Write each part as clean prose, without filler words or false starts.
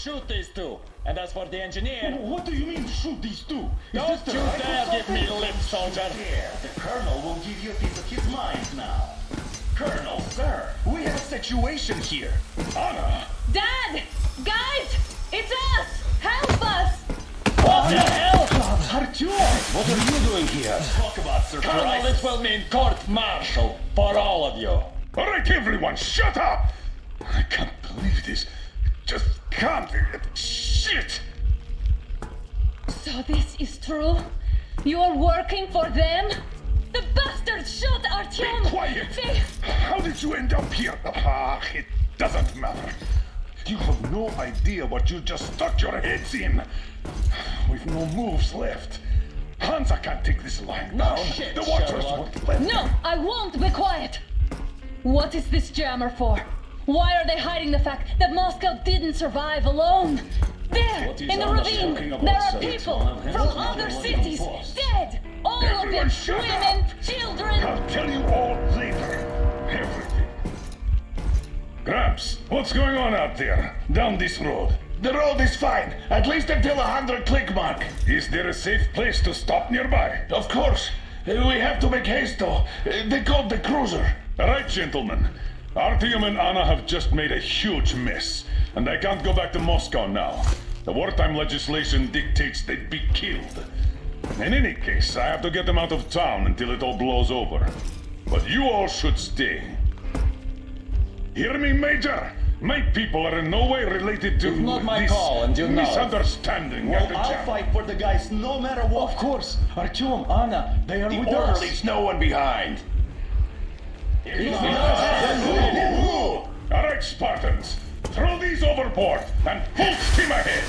shoot these two. And as for the engineer... What do you mean, shoot these two? Don't you dare give me lip, soldier! Here, the Colonel will give you a piece of his mind now. Colonel, sir, we have a situation here. Anna! Dad! Guys! It's us! Help us! What the hell? Artyom! What are you doing here? Talk about surprise. Colonel, this will mean court-martial for all of you. All right, everyone, shut up! I can't believe this. Just can't. Shit! So this is true? You're working for them? The bastards shot Artyom! Be quiet! How did you end up here? It doesn't matter. You have no idea what you just stuck your heads in. We've no moves left. Hansa can't take this line down. shit, The Watchers Sherlock. won't let No, I won't be quiet! What is this jammer for? Why are they hiding the fact that Moscow didn't survive alone? There, What is in the Anna ravine, talking about, there are sir? people It's from one of other them. cities, dead! All of them, Everyone shut women, up. children! I'll tell you all later. Everything. Gramps, what's going on out there? Down this road? The road is fine, at least until 100 click mark. Is there a safe place to stop nearby? Of course. We have to make haste though. They called the cruiser. All right, gentlemen. Artyom and Anna have just made a huge mess, and they can't go back to Moscow now. The wartime legislation dictates they'd be killed. In any case, I have to get them out of town until it all blows over. But you all should stay. Hear me, Major? My people are in no way related to It's not my this call, and you know it. misunderstanding at Well, the I'll jam. fight for the guys no matter what. Of course, Artyom, Anna, they are The with order us. leaves no one behind. All right, Spartans. Throw these overboard and full steam ahead.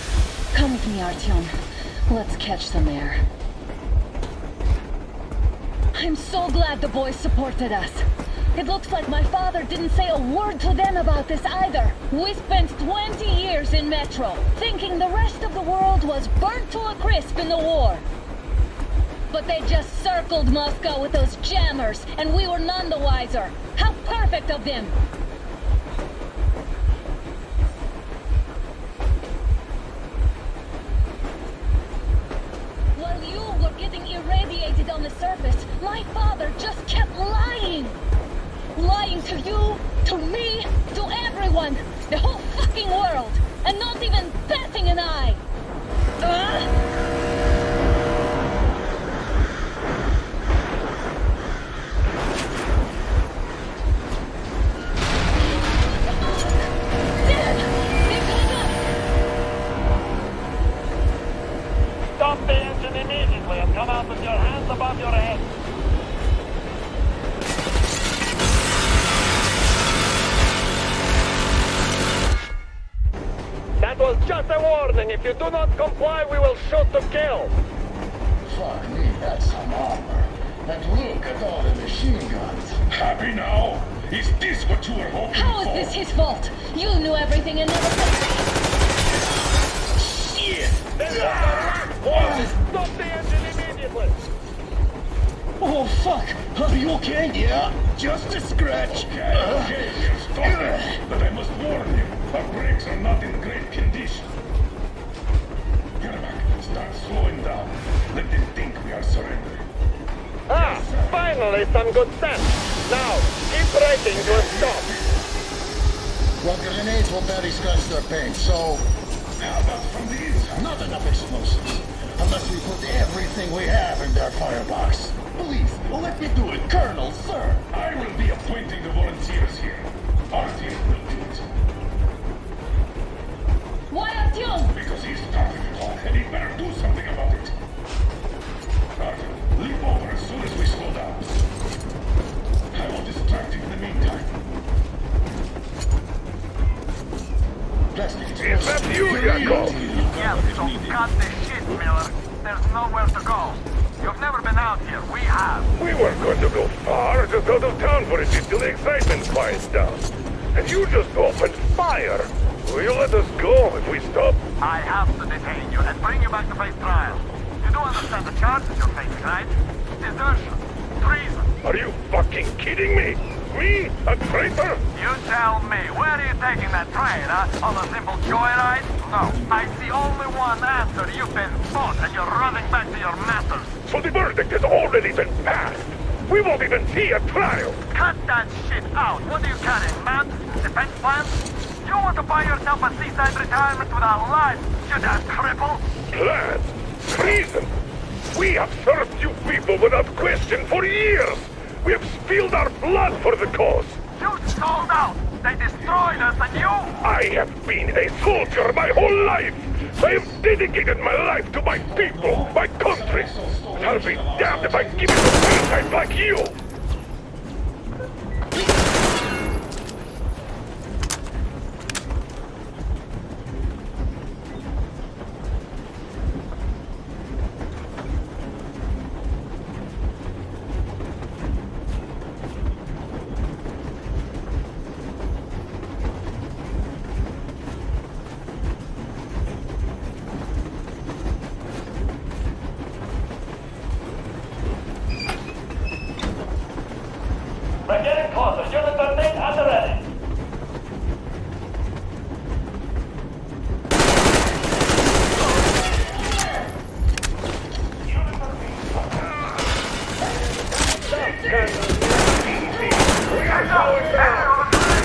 Come with me, Artyom. Let's catch some air. I'm so glad the boys supported us. It looks like my father didn't say a word to them about this either. We spent 20 years in Metro, thinking the rest of the world was burnt to a crisp in the war. But they just circled Moscow with those jammers, and we were none the wiser. How perfect of them! While you were getting irradiated on the surface, my father just kept lying. Lying to you, to me, to everyone, the whole fucking world, and not even batting an eye. Stop the engine immediately and come out with your hands above your head. That was just a warning. If you do not comply, we will shoot to kill. Fuck me, that's some armor. And look at all the machine guns. Happy now? Is this what you were hoping How for? is this his fault? You knew everything and never said Shit! This is the last warning. Stop the engine immediately. Oh fuck! Are you okay? Yeah, just a scratch. Okay, we'll stop it. But I must warn you, our brakes are not in great condition. Get back, start slowing down. Let them think we are surrendering. Ah, finally some good sense. Now, keep braking to a stop. Well, grenades will barely scratch their paint, so How about from the inside? not enough explosives. Unless we put everything we have in their firebox. Please, let me do it, Colonel, sir. I will be appointing the volunteers here. Artyom will do it. Why, Artyom? Because he started it all, and he better do something about it. Artyom, leap over as soon as we slow down. I will distract him in the meantime. Plastic Is that you, Yakov? Yes, so cut the shit, Miller. There's nowhere to go. You've never been out here. We have. We weren't going to go far, just out of town for a bit till the excitement quiets down. And you just opened fire. Will you let us go if we stop? I have to detain you and bring you back to face trial. You do understand the charges you're facing, right? Desertion, treason. Are you fucking kidding me? Me? A traitor? You tell me, where are you taking that train, huh? On a simple joyride? No, I see only one answer. You've been bought and you're running back to your masters. So the verdict has already been passed. We won't even see a trial. Cut that shit out. What are you carrying, man? Defense plans? You want to buy yourself a seaside retirement without life, you damn cripple? Plans? Treason? We have served you people without question for years. We have spilled our blood for the cause. You sold out. They destroyed us and you... I have been a soldier my whole life. I have dedicated my life to my people, my country. And I'll be damned if I give it to parasites like you. We're getting closer. Unit 13 at the ready.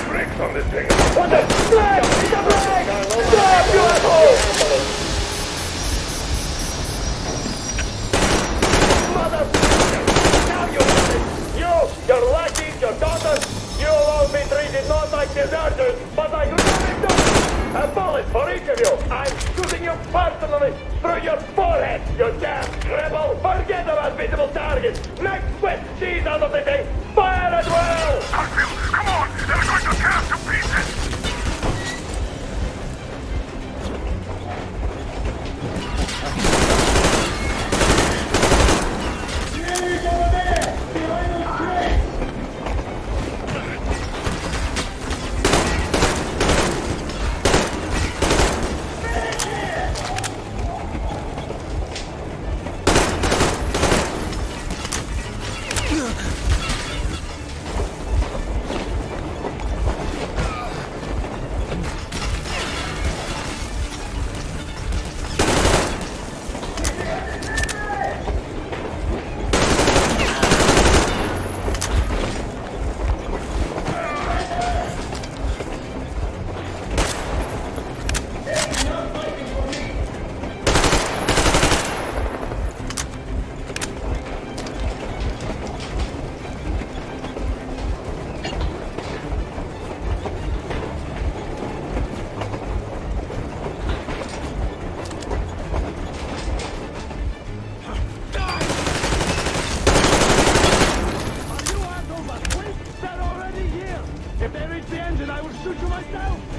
Brakes on this thing. What the? Flag! It's a flag! Stop, you asshole! Motherfucker! Now you have it! You, your lackeys, your daughters, you'll all be treated not like deserters, but like victims! A bullet for each of you! I'm shooting you personally through your forehead, you damn rebel! Forget about visible targets! Next whip cheese out of the thing! Fire at will! Come on! They're going to tear us to pieces!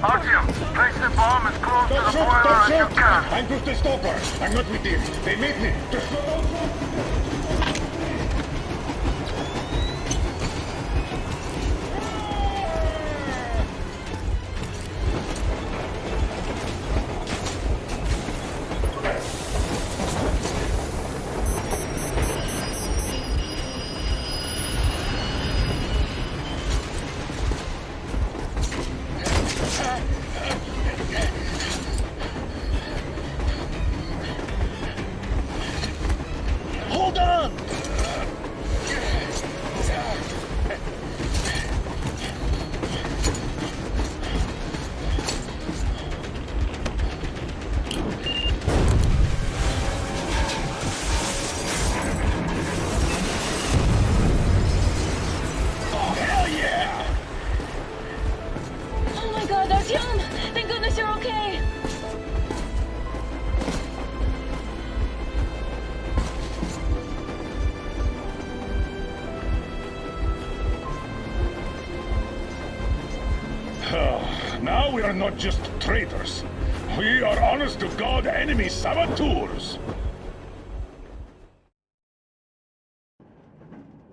Artyom, place the bomb as close to Don't the shoot! boiler Don't as you shoot! can. I'm just a stalker. I'm not with them. They made me. Just don't shoot! Hold on! Oh my god, Artyom! Thank goodness you're okay! Now we are not just traitors. We are honest-to-God enemy saboteurs.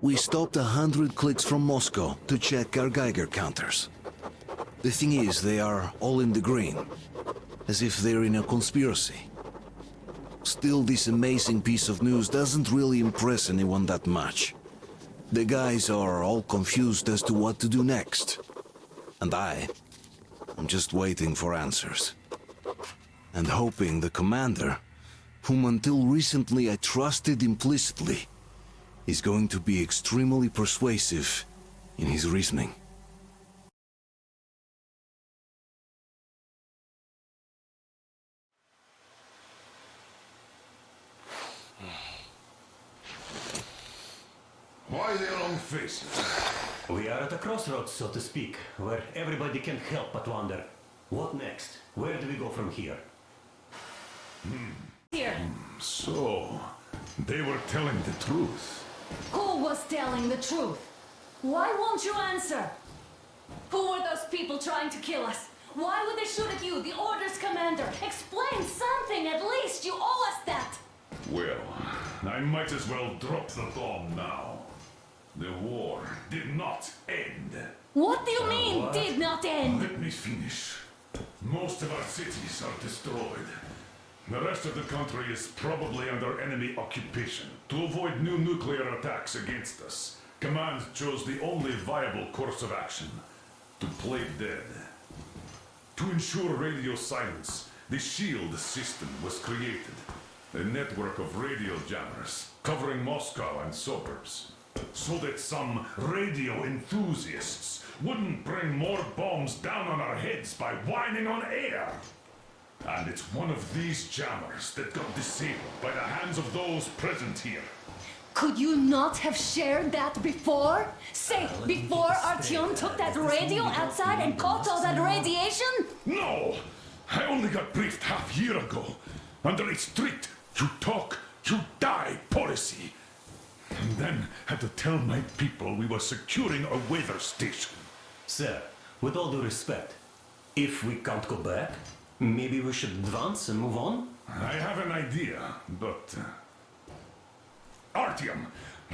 We stopped 100 clicks from Moscow to check our Geiger counters. The thing is, they are all in the green, as if they're in a conspiracy. Still, this amazing piece of news doesn't really impress anyone that much. The guys are all confused as to what to do next. And I'm just waiting for answers. And hoping the commander, whom until recently I trusted implicitly, is going to be extremely persuasive in his reasoning. Why the long faces? We are at a crossroads, so to speak, where everybody can help but wonder, what next? Where do we go from here? Here. So, they were telling the truth. Who was telling the truth? Why won't you answer? Who were those people trying to kill us? Why would they shoot at you, the Order's commander? Explain something, at least! You owe us that! Well, I might as well drop the bomb now. The war did not end. What do you mean, did not end? Let me finish. Most of our cities are destroyed. The rest of the country is probably under enemy occupation. To avoid new nuclear attacks against us, Command chose the only viable course of action: to play dead. To ensure radio silence, the SHIELD system was created. A network of radio jammers covering Moscow and suburbs, so that some radio enthusiasts wouldn't bring more bombs down on our heads by whining on air. And it's one of these jammers that got disabled by the hands of those present here. Could you not have shared that before? Say, before Artyom took that radio outside and caught all that radiation? No! I only got briefed half year ago, under a strict "you talk, you die" policy. And then had to tell my people we were securing a weather station. Sir, with all due respect, if we can't go back, maybe we should advance and move on? I have an idea, but... Artyom,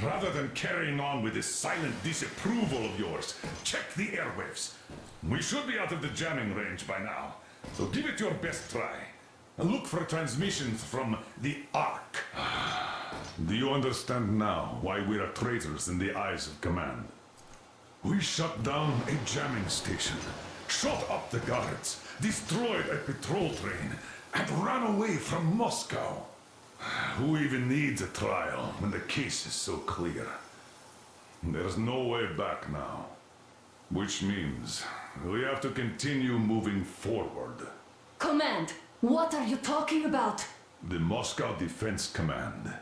rather than carrying on with this silent disapproval of yours, check the airwaves. We should be out of the jamming range by now, so give it your best try. And look for transmissions from the Ark. Do you understand now why we are traitors in the eyes of Command? We shut down a jamming station, shot up the guards, destroyed a patrol train, and ran away from Moscow. Who even needs a trial when the case is so clear? There's no way back now. Which means we have to continue moving forward. Command, what are you talking about? The Moscow Defense Command.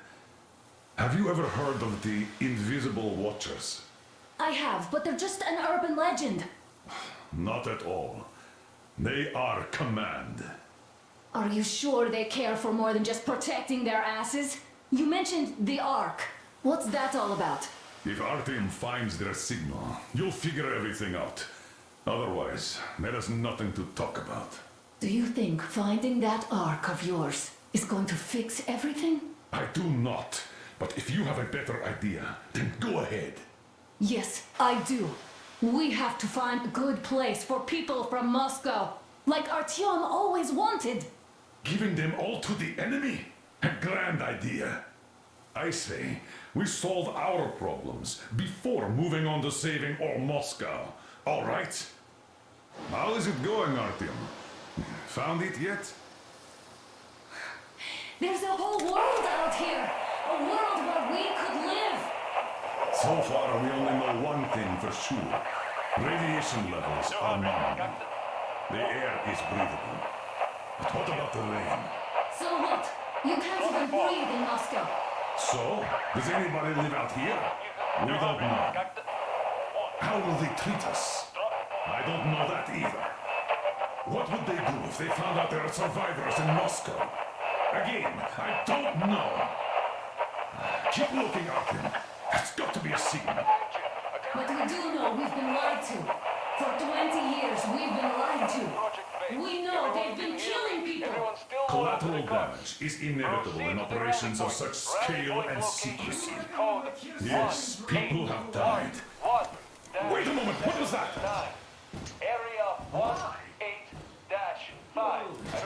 Have you ever heard of the Invisible Watchers? I have, but they're just an urban legend. Not at all. They are Command. Are you sure they care for more than just protecting their asses? You mentioned the Ark. What's that all about? If Artyom finds their signal, you'll figure everything out. Otherwise, there is nothing to talk about. Do you think finding that Ark of yours is going to fix everything? I do not. But if you have a better idea, then go ahead. Yes, I do. We have to find a good place for people from Moscow, like Artyom always wanted. Giving them all to the enemy? A grand idea. I say, we solve our problems before moving on to saving all Moscow. All right? How is it going, Artyom? Found it yet? There's a whole world out here. A world where we could live. So far, we only know one thing for sure. Radiation levels are nominal. The air is breathable. But what about the rain? So what? You can't even breathe in Moscow. So, does anybody live out here? We don't know. How will they treat us? I don't know that either. What would they do if they found out there are survivors in Moscow? Again, I don't know. Keep looking, Artyom. There's got to be a signal. But we do know we've been lied to. For 20 years, we've been lied to. We know they've been killing people. Collateral damage is inevitable in operations of such scale and secrecy. Yes, people have died. Wait a moment, what was that? Area 18-5. I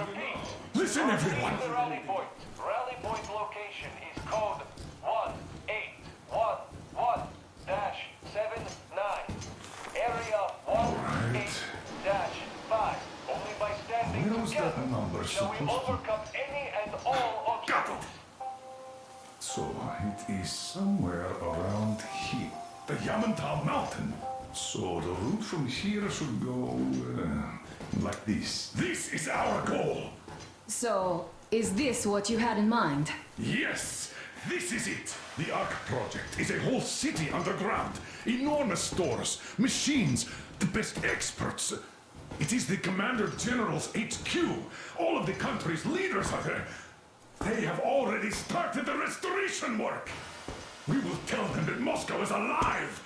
repeat. Listen, everyone. The rally point. Rally point location is code 1811-5. Shall we overcome any and all obstacles? So it is somewhere around here. The Yamantau Mountain. So the route from here should go like this. This is our goal. So, is this what you had in mind? Yes, this is it. The Ark Project is a whole city underground. Enormous stores, machines, the best experts. It is the Commander General's HQ. All of the country's leaders are there. They have already started the restoration work. We will tell them that Moscow is alive.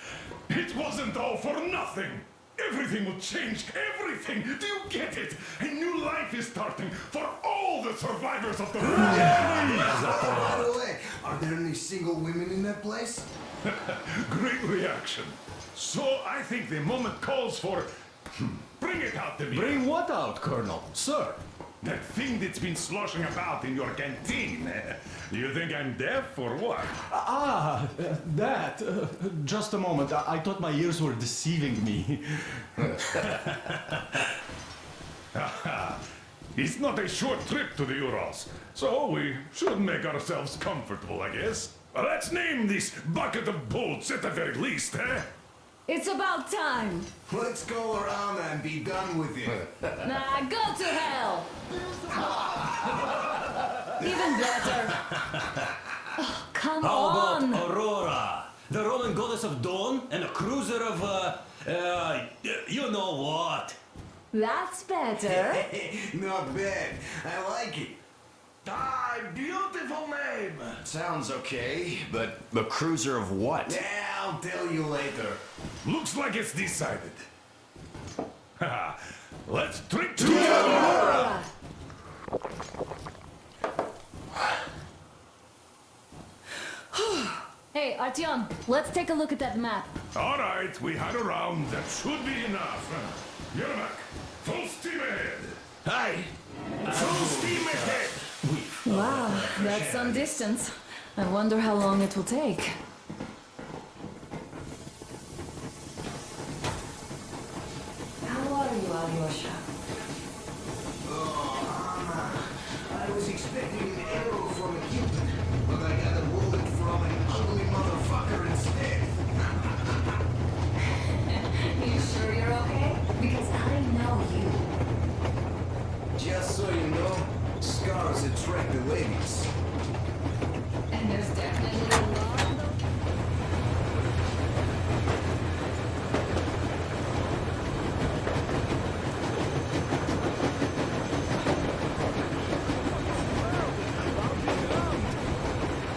It wasn't all for nothing. Everything will change. Everything. Do you get it? A new life is starting for all the survivors of the By the way, are there any single women in that place? Great reaction. So I think the moment calls for... Bring it out to me. Bring what out, Colonel? Sir? That thing that's been sloshing about in your canteen. You think I'm deaf or what? That. Just a moment. I thought my ears were deceiving me. It's not a short trip to the Urals, so we should make ourselves comfortable, I guess. Let's name this bucket of bolts at the very least, eh? It's about time! Let's go around and be done with it. Nah, go to hell! Even better. Oh, come How on! about Aurora? The Roman goddess of dawn and a cruiser of, you know what? That's better. Not bad. I like it. Ah, beautiful name. Sounds okay, but The cruiser of what? yeah, I'll tell you later. Looks like it's decided. Let's drink to Aurora! Hey, Artyom, let's take a look at that map. All right, we had a round. That should be enough. Yermak, full steam ahead. Hi. Full steam ahead. Wow, that's some distance. I wonder how long it will take. How are you, Alyosha? I was expecting an arrow from a Cupid, but I got a bullet from an ugly motherfucker instead. You sure you're okay? Because I know you. Just so you know, scars attract the ladies. And there's definitely a lot of them.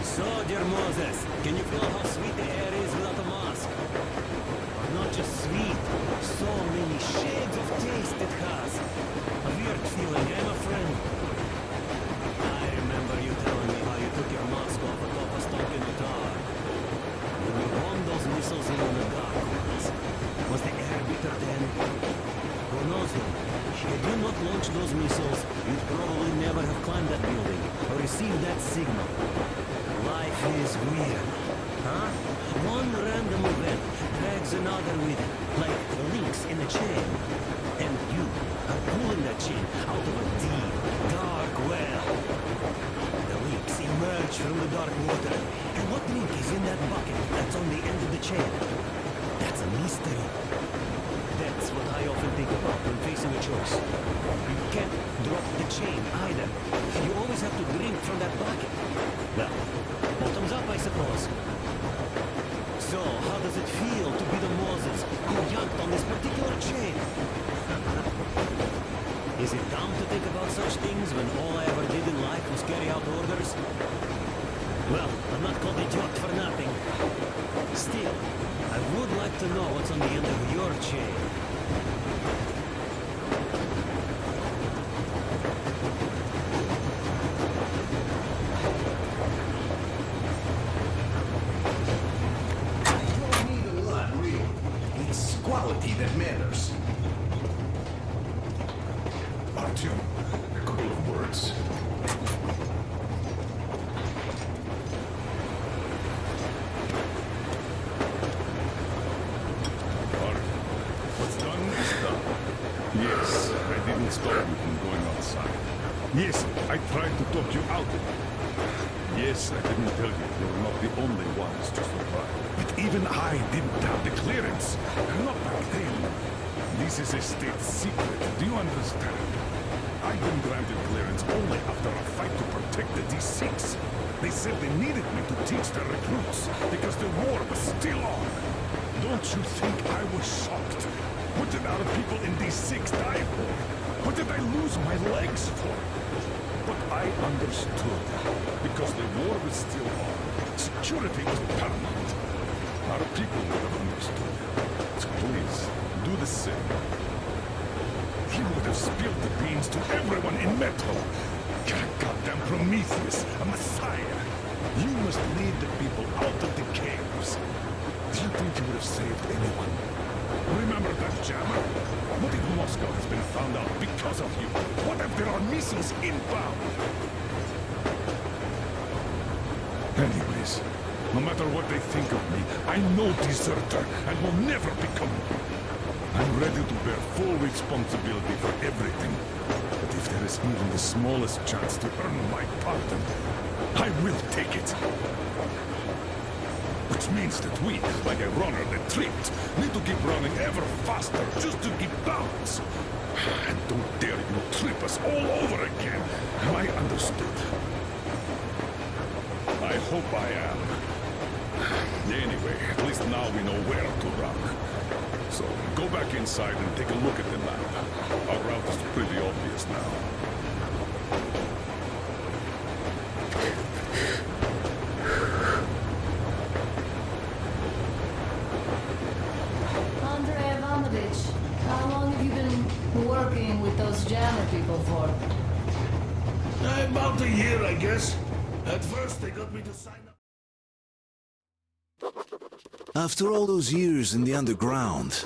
So, dear Moses, can you feel how sweet the air is without a mask? Or not just sweet, so many shades of taste it has. A weird feeling, my friend. I remember you telling me how you took your mask off atop a stalking tower. When you bombed those missiles in on the dark ones. Was the air bitter then? Who knows though? Had you not launched those missiles, you'd probably never have climbed that building or received that signal. Life is weird, huh? One random event drags another with it, like links in a chain. And you are pulling that chain out of a deep, dark well. The links emerge from the dark water. And what link is in that bucket that's on the end of the chain? That's a mystery. That's what I often think about when facing a choice. You can't drop the chain either. You always have to drink from that bucket. Well, bottoms up, I suppose. So, how does it feel to be the Moses who yanked on this particular chain? Is it dumb to think about such things when all I ever did in life was carry out orders? Well, I'm not called idiot for nothing. Still, I would like to know what's on the end of your chain. You don't need a lot, really. It's quality that matters. Artyom, a couple of words. tried to talk you out of it. Yes, I didn't tell you you're not the only ones to survive. But even I didn't have the clearance. Not back then. This is a state secret. Do you understand? I've been granted clearance only after a fight to protect the D6. They said they needed me to teach their recruits because the war was still on. Don't you think I was shocked? What did our people in D6 die for? What did I lose my legs for? But I understood because the war was still on. Security was paramount. Our people would have understood. So please, do the same. He would have spilled the beans to everyone in Metro. Goddamn Prometheus, a messiah. You must lead the people out of the caves. Do you think you would have saved anyone? Remember that jammer? What if Moscow has been found out because of you? What if there are missiles inbound? Anyways, no matter what they think of me, I'm no deserter and will never become one. I'm ready to bear full responsibility for everything. But if there is even the smallest chance to earn my pardon, I will take it. Which means that we, like a runner that tripped, need to keep running ever faster just to keep balance. And don't dare you trip us all over again. Am I understood? I hope I am. Anyway, at least now we know where to run. So, go back inside and take a look at the map. Our route is pretty obvious now. Andrei Ivanovich, how long have you been working with those jammer people for? About a year, I guess. At first, they got me to sign up. After all those years in the underground,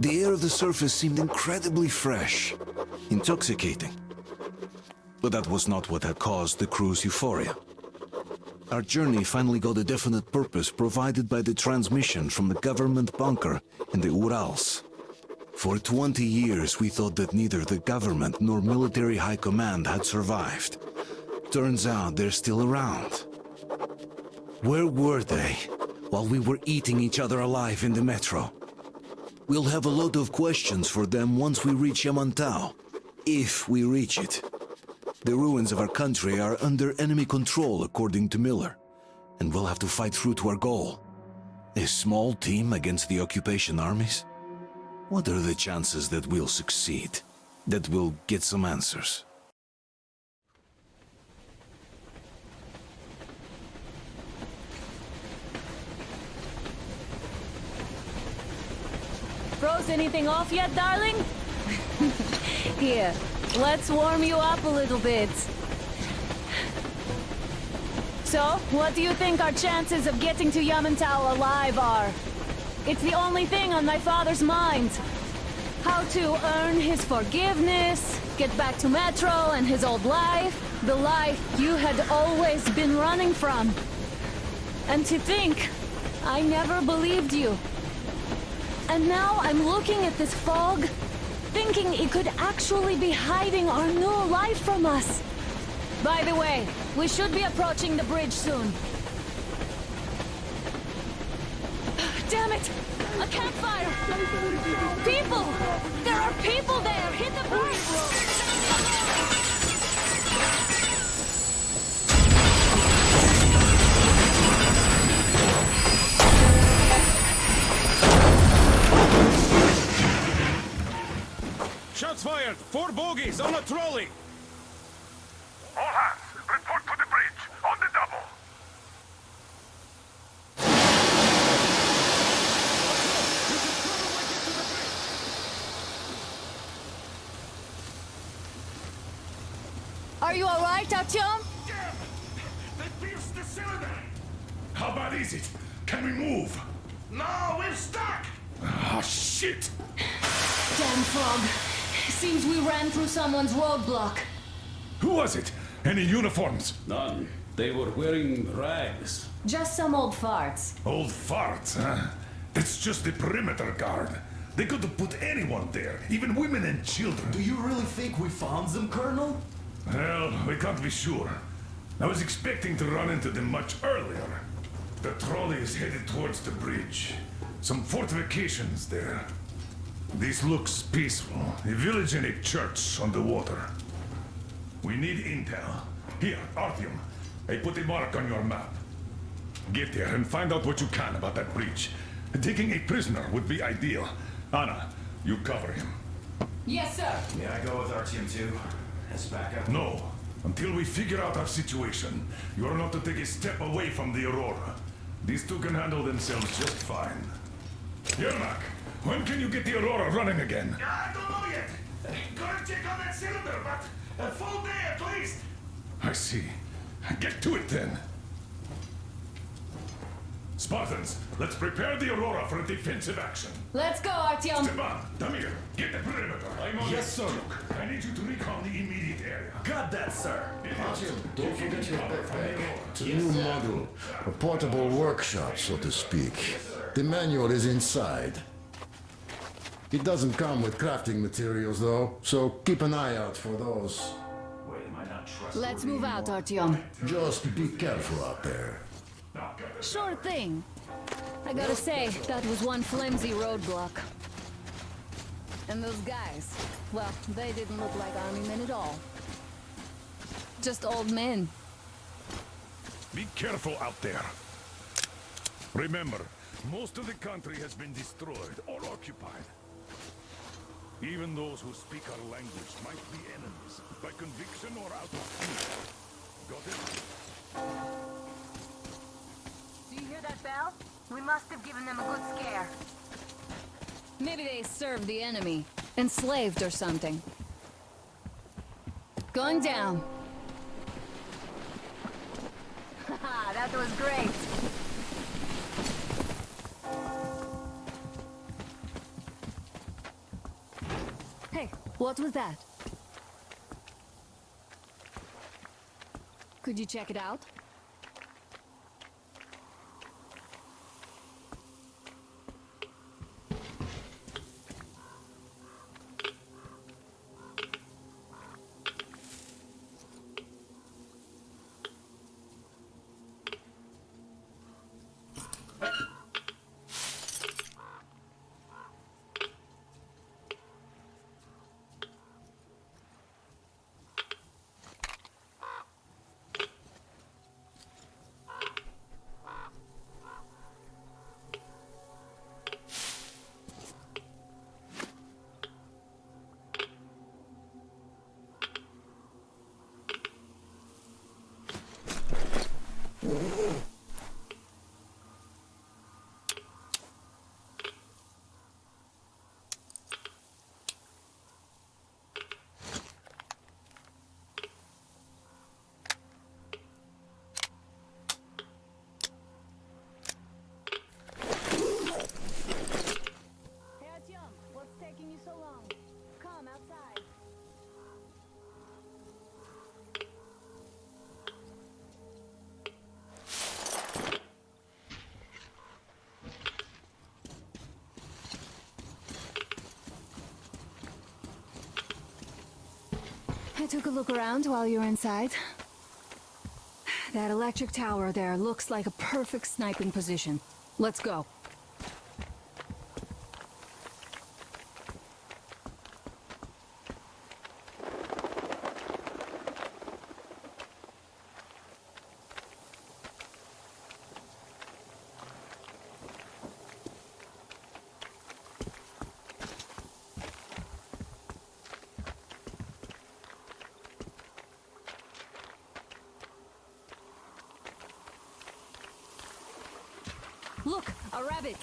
the air of the surface seemed incredibly fresh, intoxicating. But that was not what had caused the crew's euphoria. Our journey finally got a definite purpose provided by the transmission from the government bunker in the Urals. For 20 years we thought that neither the government nor military high command had survived. Turns out they're still around. Where were they while we were eating each other alive in the metro? We'll have a lot of questions for them once we reach Yamantau, if we reach it. The ruins of our country are under enemy control, according to Miller, and we'll have to fight through to our goal. A small team against the occupation armies? What are the chances that we'll succeed? That we'll get some answers? Froze anything off yet, darling? Here, let's warm you up a little bit. So, what do you think our chances of getting to Yamantau alive are? It's the only thing on my father's mind. How to earn his forgiveness, get back to Metro and his old life, the life you had always been running from. And to think, I never believed you. And now I'm looking at this fog, thinking it could actually be hiding our new life from us. By the way, we should be approaching the bridge soon. Damn it! A campfire! People! There are people there! Hit the brakes! Shots fired! 4 bogies on a trolley! All hands, report to the bridge, on the double. Are you alright, Artyom? Damn! They pierced the cylinder! How bad is it? Can we move? No, we're stuck! Ah, shit! Damn fog. Seems we ran through someone's roadblock. Who was it? Any uniforms? None. They were wearing rags. Just some old farts. Old farts, huh? That's just the perimeter guard. They could have put anyone there, even women and children. Do you really think we found them, Colonel? Well, we can't be sure. I was expecting to run into them much earlier. The trolley is headed towards the bridge. Some fortifications there. This looks peaceful. A village and a church on the water. We need intel. Here, Artyom. I put a mark on your map. Get there and find out what you can about that bridge. Taking a prisoner would be ideal. Anna, you cover him. Yes, sir. May I go with Artyom too? As backup? No. Until we figure out our situation, you are not to take a step away from the Aurora. These two can handle themselves just fine. Yermak, when can you get the Aurora running again? I don't know yet. Gotta check on that cylinder, but a full day at least. I see. Get to it then. Spartans, let's prepare the Aurora for a defensive action. Let's go, Artyom. Stepan, Damir, get the perimeter. I'm on Yes, sir. Look, I need you to recon the immediate area. Got that, sir. Artyom, don't forget your backpack. It's a new model. A portable workshop, so to speak. The manual is inside. It doesn't come with crafting materials, though, so keep an eye out for those. Wait, am I not Let's move out, Artyom. Just be careful out there. Sure thing. I gotta say, that was one flimsy roadblock. And those guys, well, they didn't look like army men at all. Just old men. Be careful out there. Remember, most of the country has been destroyed or occupied. Even those who speak our language might be enemies, by conviction or out of fear. Got it? Do you hear that bell? We must have given them a good scare. Maybe they served the enemy. Enslaved or something. Going down. Haha, that was great. Hey, what was that? Could you check it out? I took a look around while you were inside. That electric tower there looks like a perfect sniping position. Let's go. Look, a rabbit!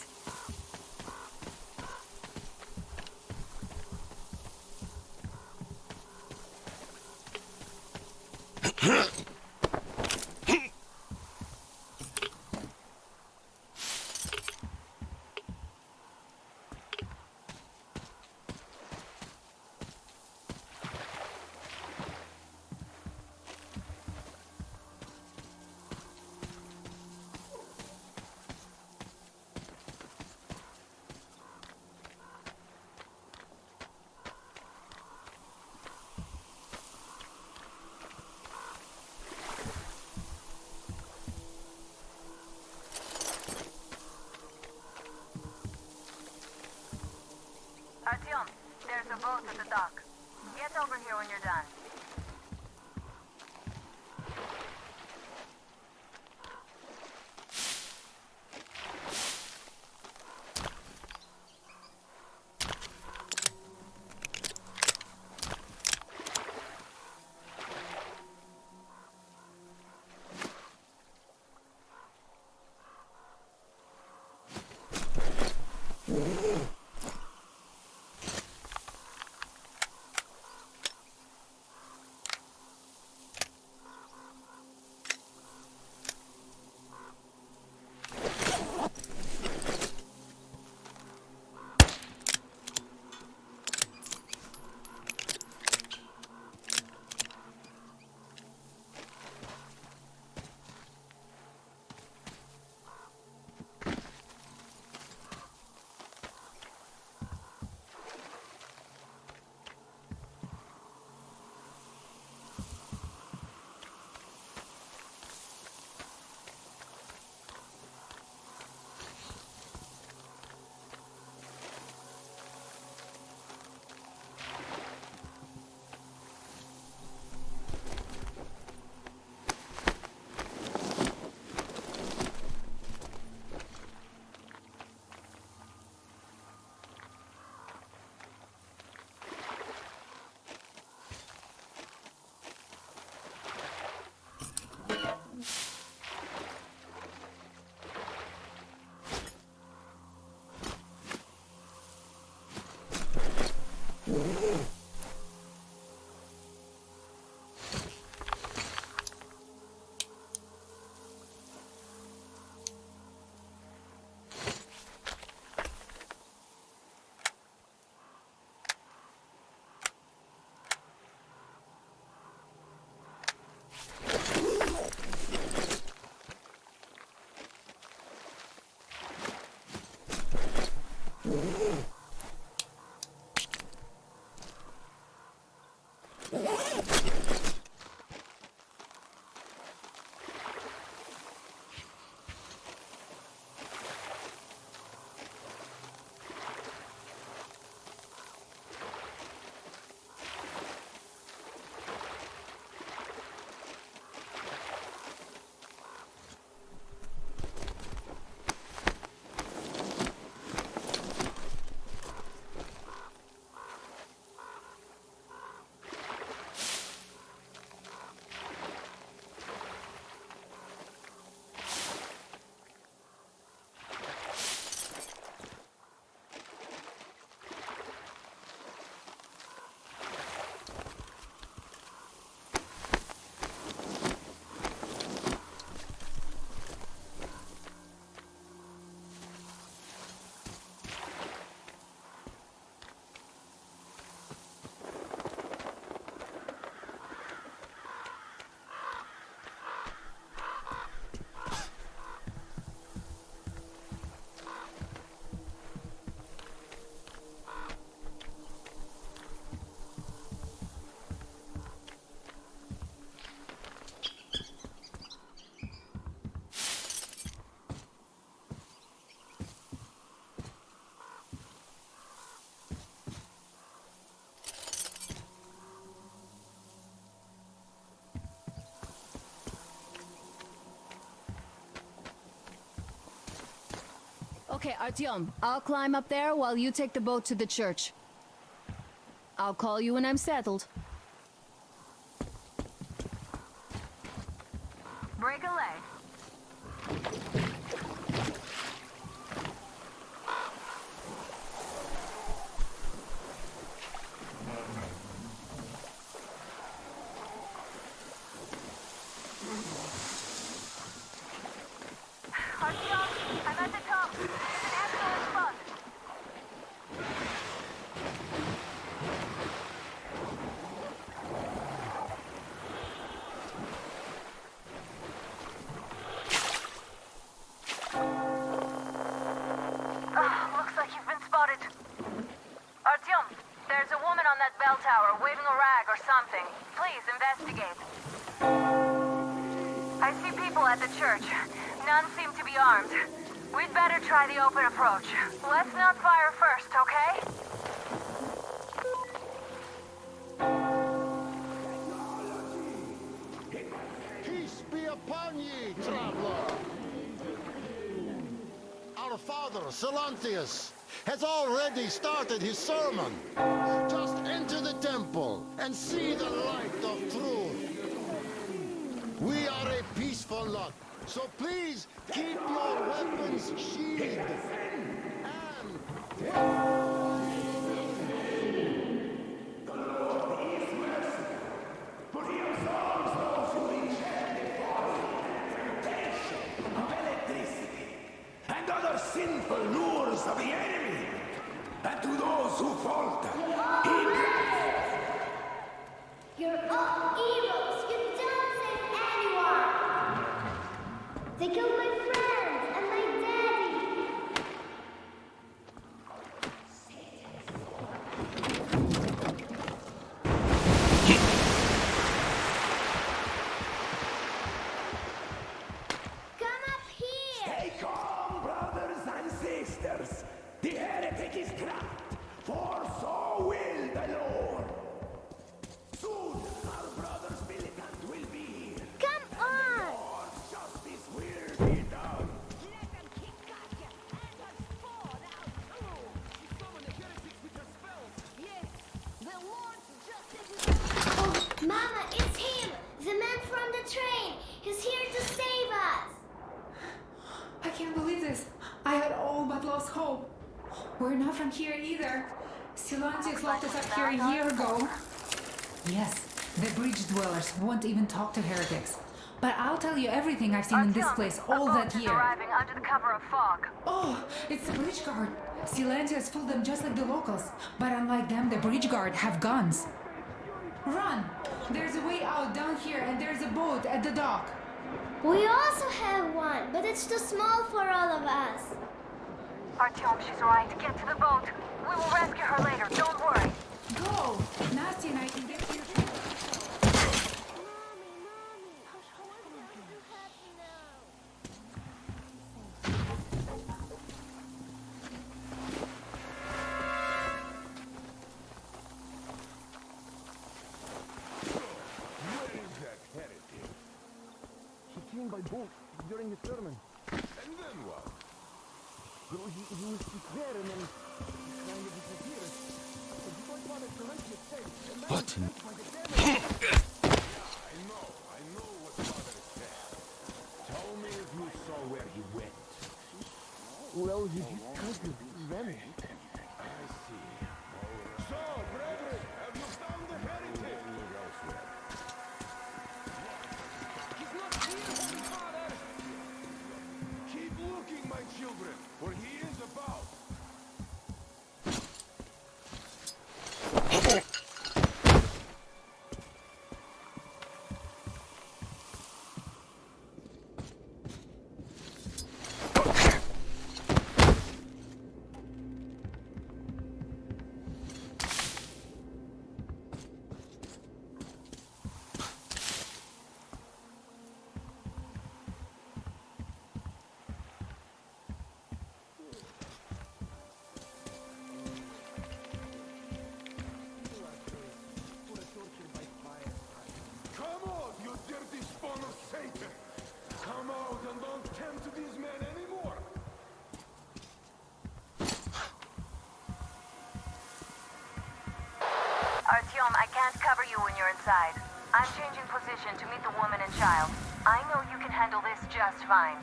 Doc. Get over here when you're done. Okay, Artyom, I'll climb up there while you take the boat to the church. I'll call you when I'm settled. Break a leg. Artyom, I'm at the top. There's an excellent spot. Looks like you've been spotted. Artyom, there's a woman on that bell tower waving a rag or something. Please investigate. I see people at the church. None seem to be armed. We'd better try the open approach. Let's not fire first, okay? upon ye, traveler! Our father, Silanthius, has already started his sermon. Just enter the temple and see the light of truth. We are a peaceful lot, so please keep your weapons sheathed. And other sinful lures of the enemy. And to those who falter, he blesses. You're all evils. You don't save anyone. They killed my friends and my daddy. Come up here. Stay calm, brothers and sisters. The heretic is trapped, for so will the Lord. Soon our brothers militant will be here. Come on. Lord's justice will be done. Let them kick Katya and her spawn out too. She summoned the heretics with her spells. Yes, the Lord's justice is... Oh, Mama, it's him. The man from the train. He's here to save us. I can't believe this. I had all but lost hope. We're not from here either. Silantius locked us up here a year ago. Yes, the bridge dwellers won't even talk to heretics. But I'll tell you everything I've seen in this place all that year. Arriving under the cover of fog. Oh, it's the bridge guard. Silantius fooled them just like the locals. But unlike them, the bridge guard have guns. Run! There's a way out down here and there's a boat at the dock. We also have one, but it's too small for all of us. Artyom, she's right. Get to the boat. We will rescue her later. Don't worry. Go! Nasty and I can get to your... By boat during the sermon. And then what? Well, he was there and then he kind of disappeared. But before he wanted to rent his face, What? I know what Father said. Tell me if you saw where he went. well, he just kind of vanished. I see. So, brethren, have you found the heretic? Look elsewhere. He's not here, Holy Father! Keep looking, my children, for he is about. Come out, you dirty spawn of Satan! Come out and don't tempt these men anymore! Artyom, I can't cover you when you're inside. I'm changing position to meet the woman and child. I know you can handle this just fine.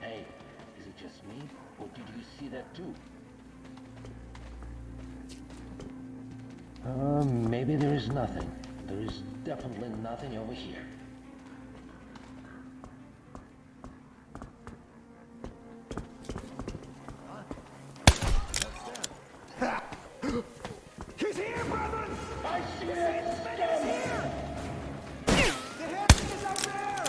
Hey, is it just me, or did you see that too? Maybe there is nothing. There is definitely nothing over here. He's here, brothers! I see it! He's here! The heretic is up there!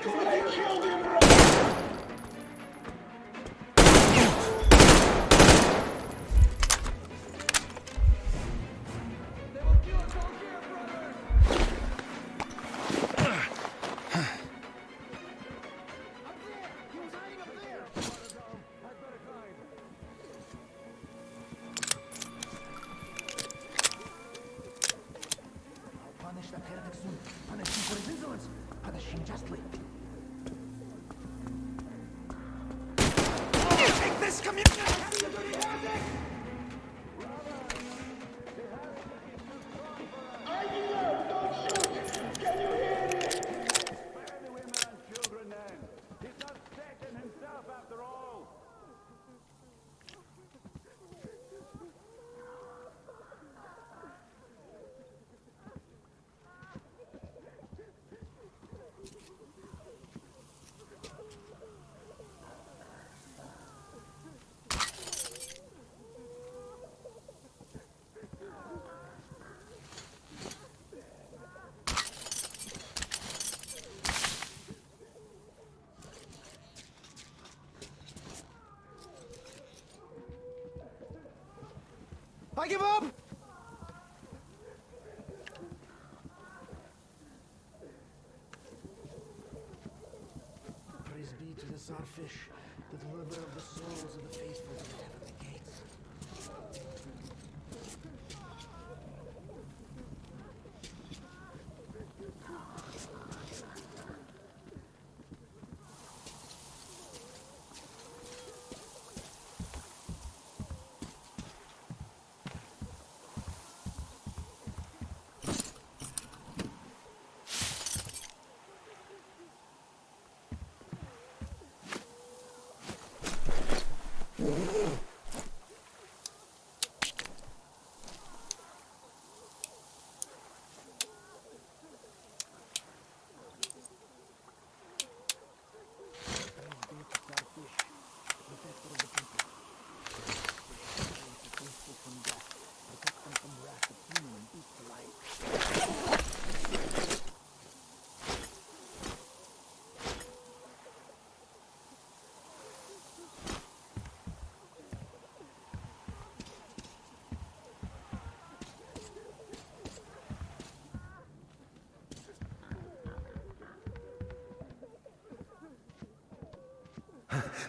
They killed him, bro! that heretic soon. Punish him for his insolence. Punish him justly. Take this communion! I give up! Praise be to the Czarfish, the deliverer of the souls of the faithful to the heavenly gates.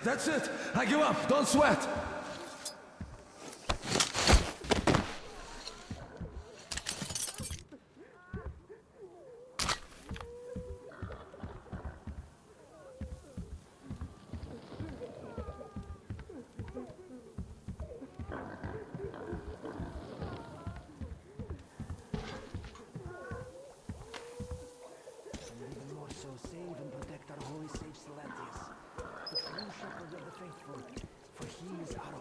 That's it! I give up! Don't sweat! Even more so, save and protect our holy sage Silantius, the true shepherd of the faithful, for he is our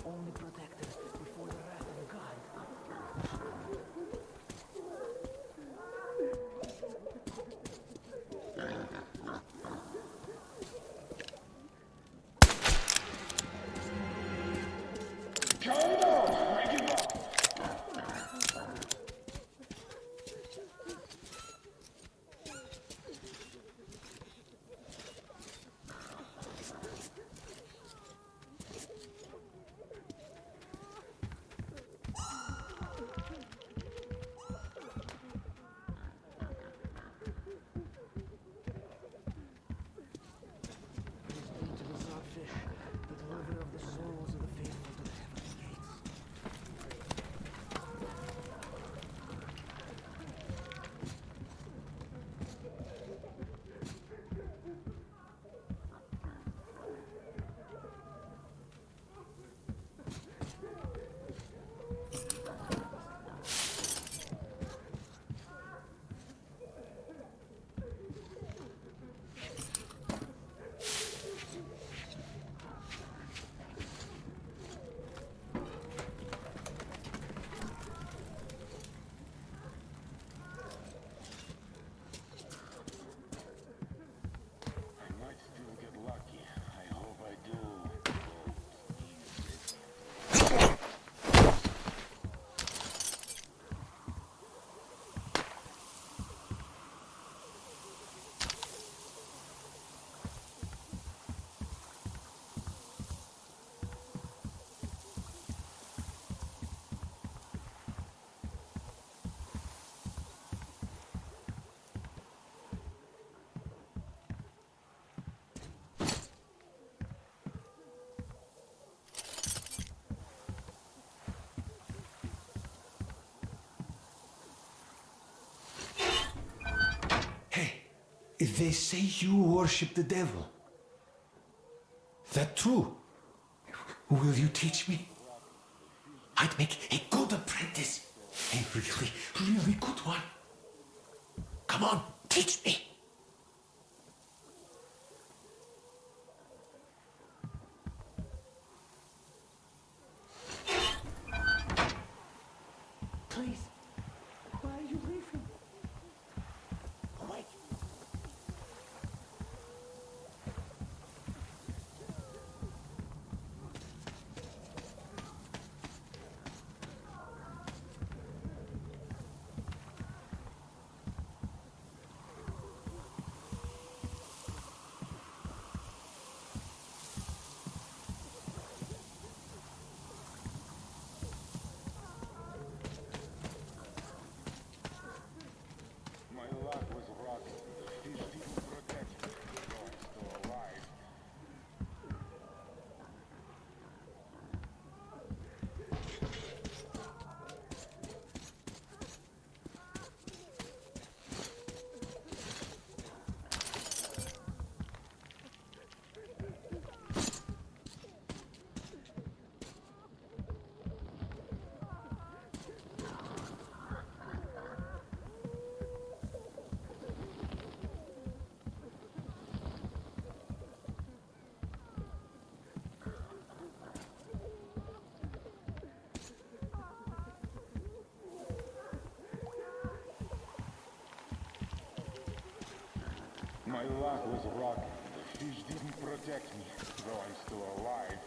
They say you worship the devil. That true? Will you teach me? I'd make a good apprentice. A really, really good one. Come on, teach me. Please, why are you leaving? Wait. My luck was rotten. The fish didn't protect me, though I'm still alive.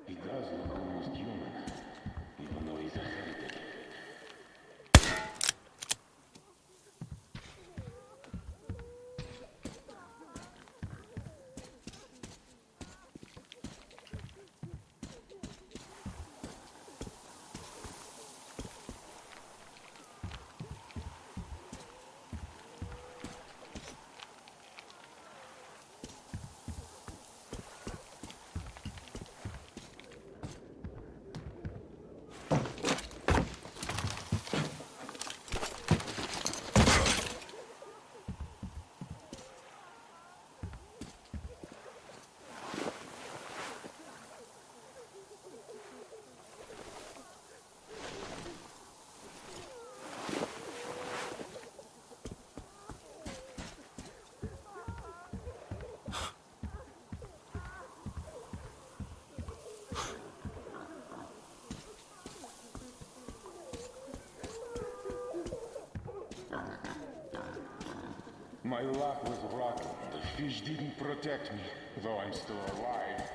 He does look almost human, even though he's a heretic. My luck was rotten. The fish didn't protect me, though I'm still alive.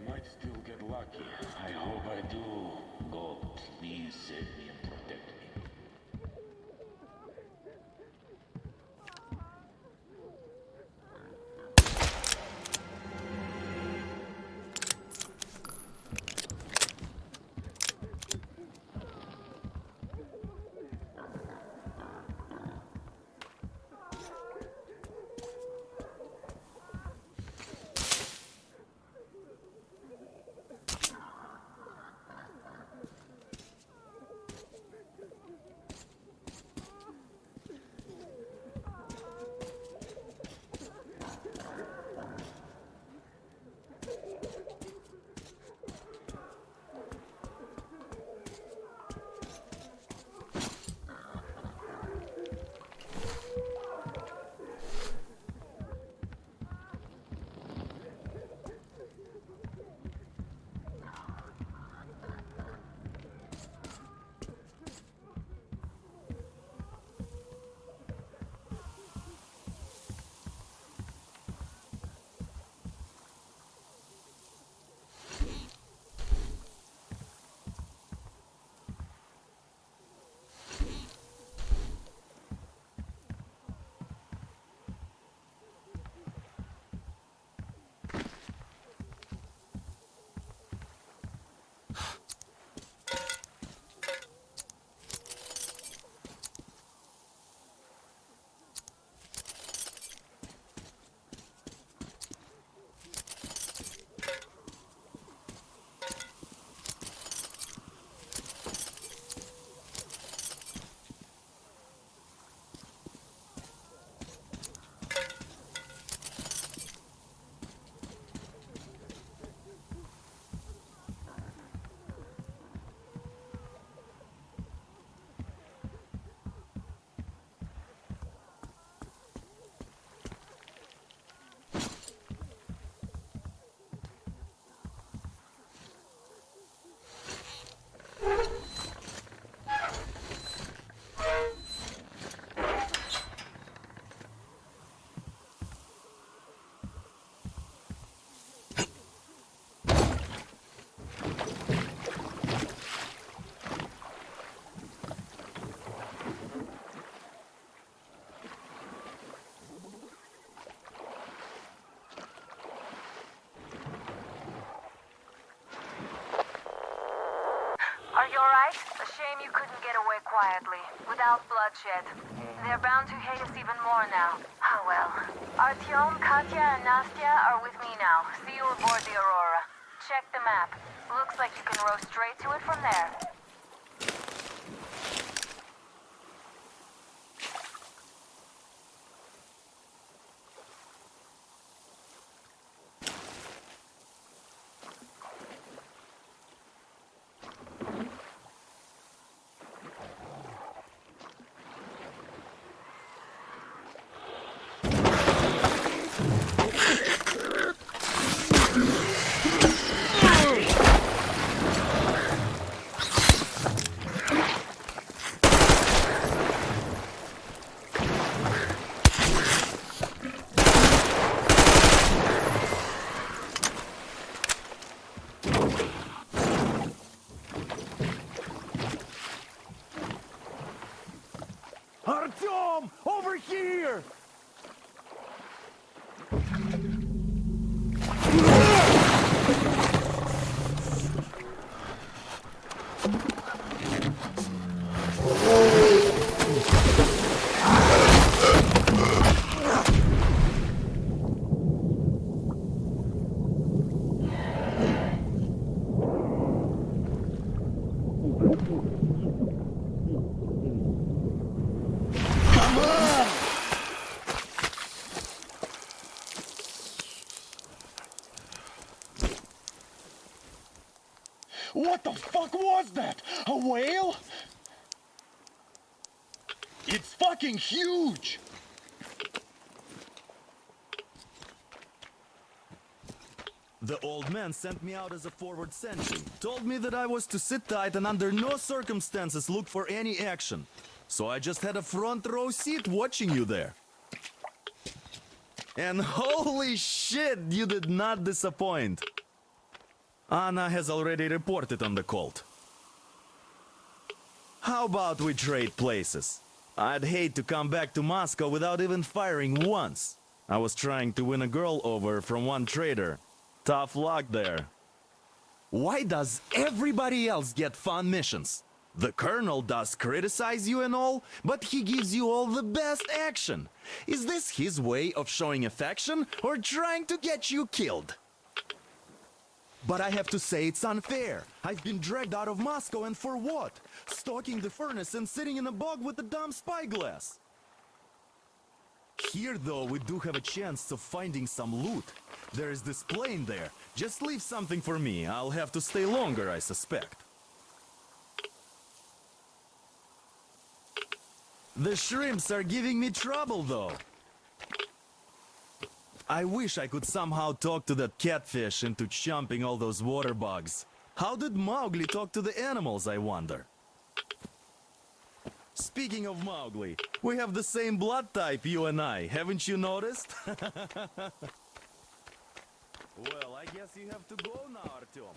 might still get lucky. I hope I do. God, please save me and protect me. Are you alright? A shame you couldn't get away quietly, without bloodshed. They're bound to hate us even more now. Oh well. Artyom, Katya, and Nastya are with me now. See you aboard the Aurora. Check the map. Looks like you can row straight to it from there. Artyom! Over here! What the fuck was that? A whale? It's fucking huge! The old man sent me out as a forward sentry. Told me that I was to sit tight and under no circumstances look for any action. So I just had a front row seat watching you there. And holy shit, you did not disappoint. Anna has already reported on the cult. How about we trade places? I'd hate to come back to Moscow without even firing once. I was trying to win a girl over from one trader. Tough luck there. Why does everybody else get fun missions? The Colonel does criticize you and all, but he gives you all the best action. Is this his way of showing affection or trying to get you killed? But I have to say it's unfair. I've been dragged out of Moscow, and for what? Stalking the furnace and sitting in a bog with a dumb spyglass. Here, though, we do have a chance of finding some loot. There is this plane there. Just leave something for me. I'll have to stay longer, I suspect. The shrimps are giving me trouble, though. I wish I could somehow talk to that catfish into chomping all those water bugs. How did Mowgli talk to the animals, I wonder? Speaking of Mowgli, we have the same blood type, you and I. Haven't you noticed? Well, I guess you have to go now, Artyom.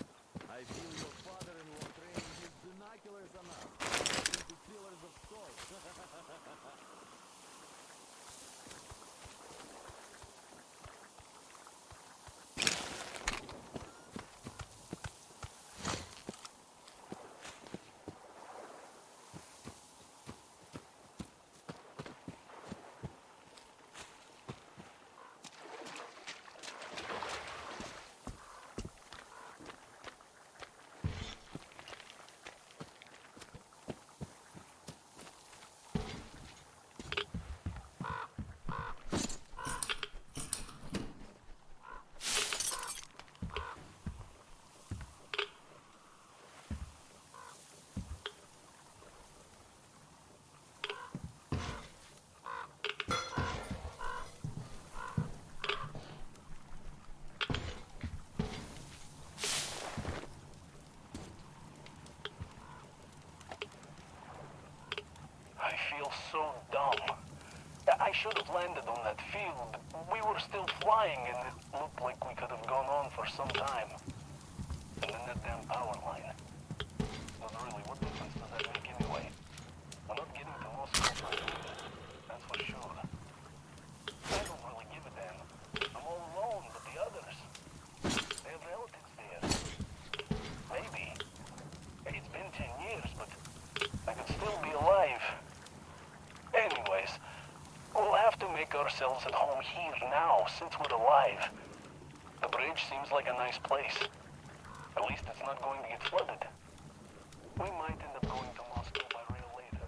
I feel your father-in-law training his binoculars on us. Into pillars of salt. So dumb. I should have landed on that field. We were still flying and it looked like we could have gone on for some time. And then that damn power line. But really, what difference does that make anyway? We're not getting to Moscow right now. That's for sure. I don't really give a damn. I'm all alone, but the others, they have relatives there. Maybe. It's been 10 years, but I could still be alive. Anyways, we'll have to make ourselves at home here now, since we're alive. The bridge seems like a nice place. At least it's not going to get flooded. We might end up going to Moscow by rail later.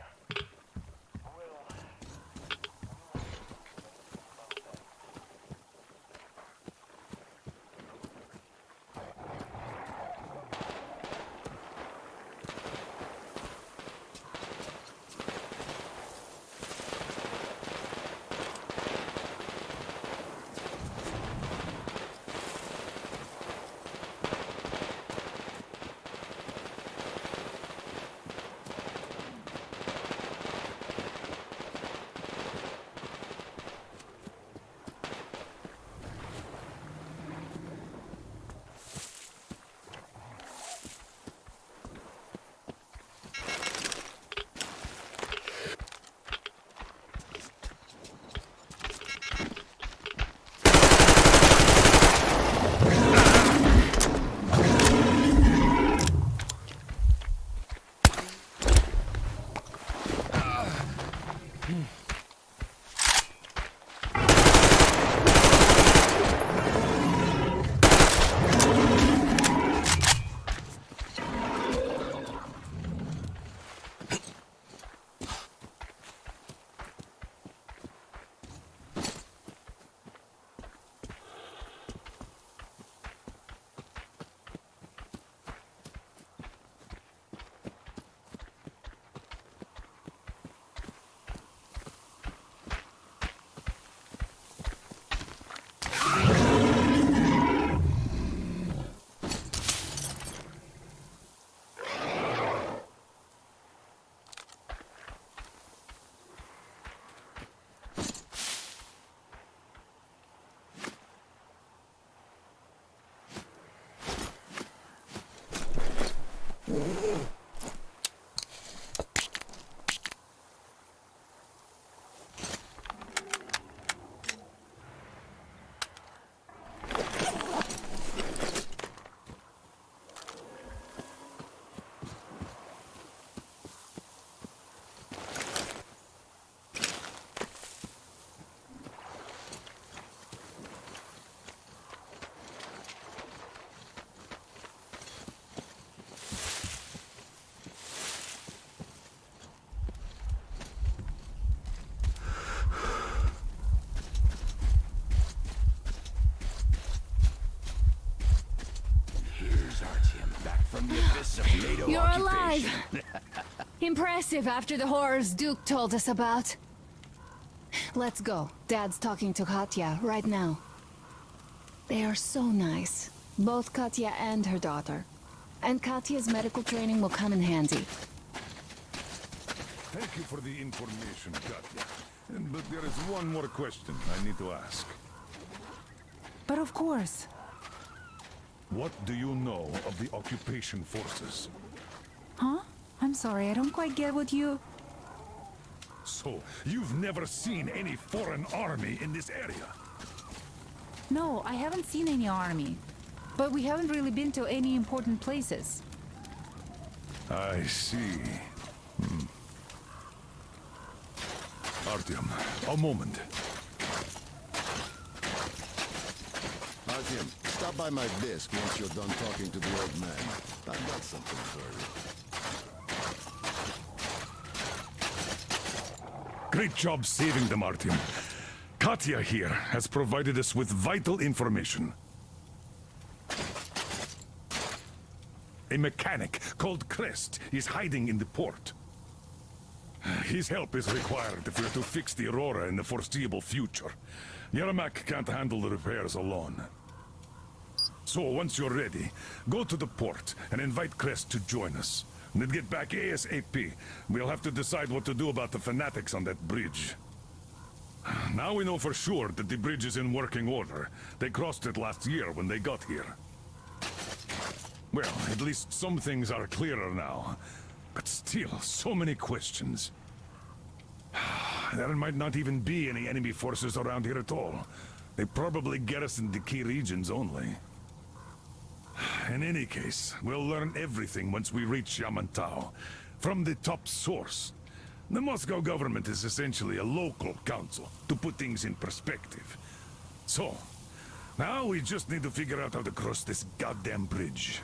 from the abyss of NATO You're occupation. alive! Impressive after the horrors Duke told us about. Let's go. Dad's talking to Katya right now. They are so nice. Both Katya and her daughter. And Katya's medical training will come in handy. Thank you for the information, Katya. But there is one more question I need to ask. But of course. What do you know of the occupation forces? Huh? I'm sorry, I don't quite get what you... So, you've never seen any foreign army in this area? No, I haven't seen any army. But we haven't really been to any important places. I see. Artyom, a moment. Artyom, stop by my desk once you're done talking to the old man. I've got something for you. Great job saving them, Artyom. Katya here has provided us with vital information. A mechanic called Crest is hiding in the port. His help is required if we're to fix the Aurora in the foreseeable future. Yermak can't handle the repairs alone. So, once you're ready, go to the port and invite Crest to join us. And then get back ASAP. We'll have to decide what to do about the fanatics on that bridge. Now we know for sure that the bridge is in working order. They crossed it last year when they got here. Well, at least some things are clearer now. But still, so many questions. There might not even be any enemy forces around here at all. They probably garrison the key regions only. In any case, we'll learn everything once we reach Yamantau. From the top source. The Moscow government is essentially a local council, to put things in perspective. So, now we just need to figure out how to cross this goddamn bridge.